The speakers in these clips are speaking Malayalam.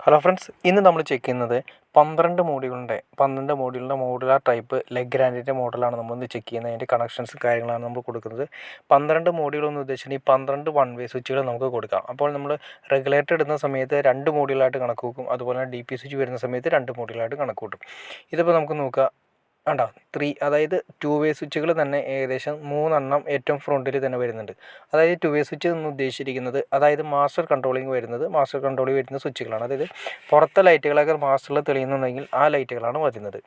ഹലോ ഫ്രണ്ട്സ്, ഇന്ന് നമ്മൾ ചെക്ക് ചെയ്യുന്നത് 12 മോഡ്യൂളിൻ്റെ മോഡുലാർ ടൈപ്പ് ലെഗ്രാൻഡിൻ്റെ മോഡലാണ് നമ്മളിന്ന് ചെക്ക് ചെയ്യുന്നത്. അതിൻ്റെ കണക്ഷൻസ് കാര്യങ്ങളാണ് നമ്മൾ കൊടുക്കുന്നത്. 12 മോഡ്യൂൾ എന്ന് ഉദ്ദേശിച്ചിട്ടുണ്ടെങ്കിൽ 12 വൺ വേ സ്വിച്ചുകൾ നമുക്ക് കൊടുക്കാം. അപ്പോൾ നമ്മൾ റെഗുലേറ്റർ ഇടുന്ന സമയത്ത് 2 മോഡ്യൂളായിട്ട് കണക്ക് കൂട്ടും. അതുപോലെ തന്നെ DP സ്വിച്ച് വരുന്ന സമയത്ത് 2 മോഡ്യൂളായിട്ട് കണക്ക് കൂട്ടും. ഇതിപ്പോൾ നമുക്ക് നോക്കാം. വേണ്ട 3 അതായത് 2 വേ സ്വിച്ചുകൾ തന്നെ ഏകദേശം 3 ഏറ്റവും ഫ്രണ്ടിൽ തന്നെ വരുന്നുണ്ട്. അതായത് 2 വേ സ്വിച്ച് എന്ന് ഉദ്ദേശിച്ചിരിക്കുന്നത് അതായത് മാസ്റ്റർ കൺട്രോളിങ് വരുന്ന സ്വിച്ചുകളാണ്. അതായത് പുറത്തെ ലൈറ്റുകളൊക്കെ മാസ്റ്ററിൽ തെളിയുന്നുണ്ടെങ്കിൽ ആ ലൈറ്റുകളാണ് വരുന്നത്.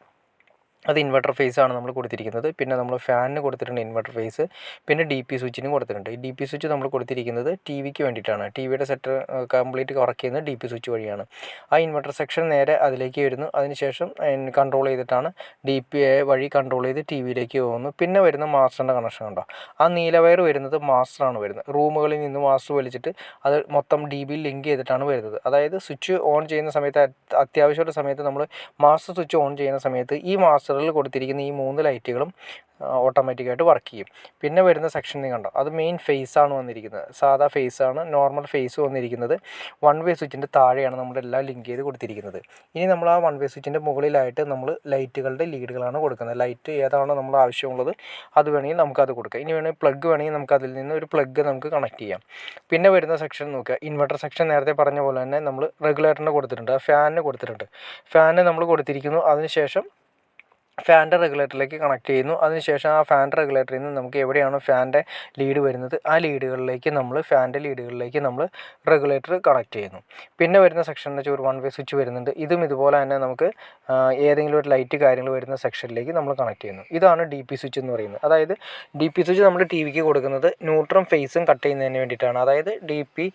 അത് ഇൻവെർട്ടർ ഫേസ് ആണ് നമ്മൾ കൊടുത്തിരിക്കുന്നത്. പിന്നെ നമ്മൾ ഫാനിന് കൊടുത്തിട്ടുണ്ട് ഇൻവെർട്ടർ ഫേസ്. പിന്നെ DP സ്വിച്ചിനും കൊടുത്തിട്ടുണ്ട്. ഈ DP സ്വിച്ച് നമ്മൾ കൊടുത്തിരിക്കുന്നത് TVക്ക് വേണ്ടിയിട്ടാണ്. TVയുടെ സെറ്റ് കംപ്ലീറ്റ് വർക്ക് ചെയ്യുന്നത് DP സ്വിച്ച് വഴിയാണ്. ആ ഇൻവെർട്ടർ സെക്ഷൻ നേരെ അതിലേക്ക് വരുന്നു. അതിനുശേഷം കൺട്രോൾ ചെയ്തിട്ടാണ് DP വഴി കൺട്രോൾ ചെയ്ത് TVയിലേക്ക് പോകുന്നു. പിന്നെ വരുന്ന മാസ്റ്ററിൻ്റെ കണക്ഷൻ ഉണ്ടോ, ആ നീല വയർ വരുന്നത് മാസ്റ്ററാണ് വരുന്നത്. റൂമുകളിൽ നിന്ന് മാസ്റ്റർ വലിച്ചിട്ട് അത് മൊത്തം DBയിൽ ലിങ്ക് ചെയ്തിട്ടാണ് വരുന്നത്. അതായത് സ്വിച്ച് ഓൺ ചെയ്യുന്ന സമയത്ത് അത്യാവശ്യമുള്ള സമയത്ത് നമ്മൾ മാസ്റ്റർ സ്വിച്ച് ഓൺ ചെയ്യുന്ന സമയത്ത് ഈ മാസ്റ്ററിൽ കൊടുത്തിരിക്കുന്ന ഈ 3 ലൈറ്റുകളും ഓട്ടോമാറ്റിക്കായിട്ട് വർക്ക് ചെയ്യും. പിന്നെ വരുന്ന സെക്ഷൻ കണ്ടോ, അത് മെയിൻ ഫേസ് ആണ് വന്നിരിക്കുന്നത്. സാധാ ഫേസ് ആണ്, നോർമൽ ഫേസ് വന്നിരിക്കുന്നത്. വൺ വേ സ്വിച്ചിൻ്റെ താഴെയാണ് നമ്മളെല്ലാം ലിങ്ക് ചെയ്ത് കൊടുത്തിരിക്കുന്നത്. ഇനി നമ്മൾ ആ വൺ വേ സ്വിച്ചിൻ്റെ മുകളിലായിട്ട് നമ്മൾ ലൈറ്റുകളുടെ ലീഡുകളാണ് കൊടുക്കുന്നത്. ലൈറ്റ് ഏതാണോ നമ്മൾ ആവശ്യമുള്ളത് അത് വേണമെങ്കിൽ നമുക്കത് കൊടുക്കാം. ഇനി വേണമെങ്കിൽ പ്ലഗ് വേണമെങ്കിൽ നമുക്ക് അതിൽ നിന്ന് ഒരു പ്ലഗ് നമുക്ക് കണക്ട് ചെയ്യാം. പിന്നെ വരുന്ന സെക്ഷൻ നോക്കുക, ഇൻവെർട്ടർ സെക്ഷൻ നേരത്തെ പറഞ്ഞ പോലെ തന്നെ നമ്മൾ റെഗുലേറ്ററിന് കൊടുത്തിട്ടുണ്ട്, ഫാനിന് കൊടുത്തിട്ടുണ്ട്. ഫാനിന് നമ്മൾ കൊടുത്തിരിക്കുന്നു. അതിനുശേഷം ഫാൻ്റെ റെഗുലേറ്ററിലേക്ക് കണക്ട് ചെയ്യുന്നു. അതിനുശേഷം ആ ഫാൻ്റെ റെഗുലേറ്ററിൽ നിന്ന് നമുക്ക് എവിടെയാണോ ഫാൻ്റെ ലീഡ് വരുന്നത് ആ ലീഡുകളിലേക്ക് നമ്മൾ റെഗുലേറ്റർ കണക്ട് ചെയ്യുന്നു. പിന്നെ വരുന്ന സെക്ഷനിൽ ഒരു വൺ വേ സ്വിച്ച് വരുന്നുണ്ട്. ഇതും ഇതുപോലെ തന്നെ നമുക്ക് ഏതെങ്കിലും ഒരു ലൈറ്റ് കാര്യങ്ങൾ വരുന്ന സെക്ഷനിലേക്ക് നമ്മൾ കണക്ട് ചെയ്യുന്നു. ഇതാണ് DP സ്വിച്ച് എന്ന് പറയുന്നത്. അതായത് DP സ്വിച്ച് നമ്മൾ TVക്ക് കൊടുക്കുന്നത് ന്യൂട്രും ഫേസും കട്ട് ചെയ്യുന്നതിന് വേണ്ടിയിട്ടാണ്. അതായത് DP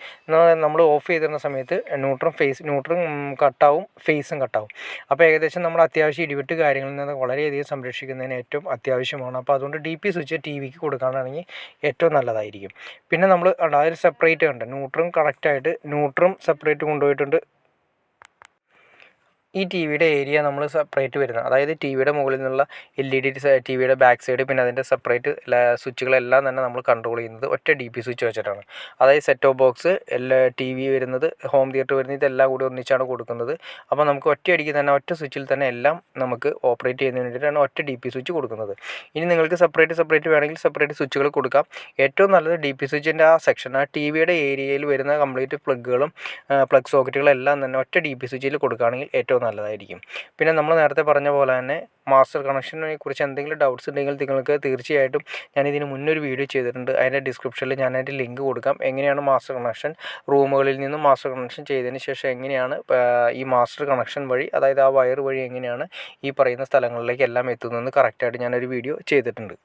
നമ്മൾ ഓഫ് ചെയ്തിരുന്ന സമയത്ത് ന്യൂട്രും കട്ടാവും, ഫേസും കട്ടാവും. അപ്പോൾ ഏകദേശം നമ്മൾ അത്യാവശ്യം ഇടിവെട്ട് കാര്യങ്ങളിൽ നിന്ന് വളരെയധികം സംരക്ഷിക്കുന്നതിന് ഏറ്റവും അത്യാവശ്യമാണ്. അപ്പോൾ അതുകൊണ്ട് DP സ്വിച്ച് TVക്ക് കൊടുക്കുകയാണെങ്കിൽ ഏറ്റവും നല്ലതായിരിക്കും. പിന്നെ നമ്മൾ അതിൽ സെപ്പറേറ്റ് ഉണ്ട്, ന്യൂട്രും കറക്റ്റായിട്ട് ന്യൂട്രും സെപ്പറേറ്റ് കൊണ്ടുപോയിട്ടുണ്ട്. ഈ TVയുടെ ഏരിയ നമ്മൾ സെപ്പറേറ്റ് വരുന്നത്, അതായത് TVയുടെ മുകളിൽ നിന്നുള്ള LED TVയുടെ ബാക്ക് സൈഡ് പിന്നെ അതിൻ്റെ സെപ്പറേറ്റ് സ്വിച്ചുകളെല്ലാം തന്നെ നമ്മൾ കൺട്രോൾ ചെയ്യുന്നത് ഒറ്റ DP സ്വിച്ച് വെച്ചിട്ടാണ്. അതായത് സെറ്റ് ഓഫ് ബോക്സ് TV വരുന്നത്, ഹോം തിയേറ്റർ വരുന്നത്, ഇതെല്ലാം കൂടി ഒന്നിച്ചാണ് കൊടുക്കുന്നത്. അപ്പോൾ നമുക്ക് ഒറ്റയടിക്ക് തന്നെ ഒറ്റ സ്വിച്ചിൽ തന്നെ എല്ലാം നമുക്ക് ഓപ്പറേറ്റ് ചെയ്യുന്നതിന് വേണ്ടിയിട്ടാണ് ഒറ്റ DP സ്വിച്ച് കൊടുക്കുന്നത്. ഇനി നിങ്ങൾക്ക് സെപ്പറേറ്റ് വേണമെങ്കിൽ സെപ്പറേറ്റ് സ്വിച്ചുകൾ കൊടുക്കാം. ഏറ്റവും നല്ലത് DP സ്വിച്ചിൻ്റെ ആ സെക്ഷൻ, ആ TVയുടെ ഏരിയയിൽ വരുന്ന കംപ്ലീറ്റ് പ്ലഗ് സോക്കറ്റുകളെല്ലാം തന്നെ ഒറ്റ DP സ്വിച്ചിൽ കൊടുക്കുകയാണെങ്കിൽ ഏറ്റവും നല്ലതായിരിക്കും. പിന്നെ നമ്മൾ നേരത്തെ പറഞ്ഞ പോലെ തന്നെ മാസ്റ്റർ കണക്ഷനെ കുറിച്ച് എന്തെങ്കിലും ഡൗട്ട്സ് ഉണ്ടെങ്കിൽ നിങ്ങൾക്ക് തീർച്ചയായിട്ടും ഞാനിതിന് മുന്നൊരു വീഡിയോ ചെയ്തിട്ടുണ്ട്. അതിൻ്റെ ഡിസ്ക്രിപ്ഷനിൽ ഞാൻ അതിൻ്റെ ലിങ്ക് കൊടുക്കാം. എങ്ങനെയാണ് മാസ്റ്റർ കണക്ഷൻ റൂമുകളിൽ നിന്ന് മാസ്റ്റർ കണക്ഷൻ ചെയ്തതിന് ശേഷം എങ്ങനെയാണ് ഈ മാസ്റ്റർ കണക്ഷൻ വഴി, അതായത് ആ വയർ വഴി എങ്ങനെയാണ് ഈ പറയുന്ന സ്ഥലങ്ങളിലേക്ക് എല്ലാം എത്തുന്നതെന്ന് കറക്റ്റായിട്ട് ഞാനൊരു വീഡിയോ ചെയ്തിട്ടുണ്ട്.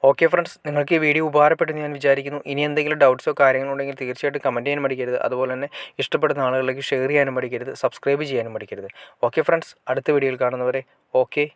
ഓക്കെ ഫ്രണ്ട്സ്, നിങ്ങൾക്ക് ഈ വീഡിയോ ഉപകാരപ്പെട്ടെന്ന് ഞാൻ വിചാരിക്കുന്നു. ഇനി എന്തെങ്കിലും ഡൗട്ട്സോ കാര്യങ്ങളോ ഉണ്ടെങ്കിൽ തീർച്ചയായിട്ടും കമൻറ്റ് ചെയ്യാനും മടിക്കരുത്. അതുപോലെ തന്നെ ഇഷ്ടപ്പെടുന്ന ആളുകളിലേക്ക് ഷെയർ ചെയ്യാനും മടിക്കരുത്, സബ്സ്ക്രൈബ് ചെയ്യാനും മടിക്കരുത്. ഓക്കെ ഫ്രണ്ട്സ്, അടുത്ത വീഡിയോയിൽ കാണുന്നവരെ ഓക്കെ.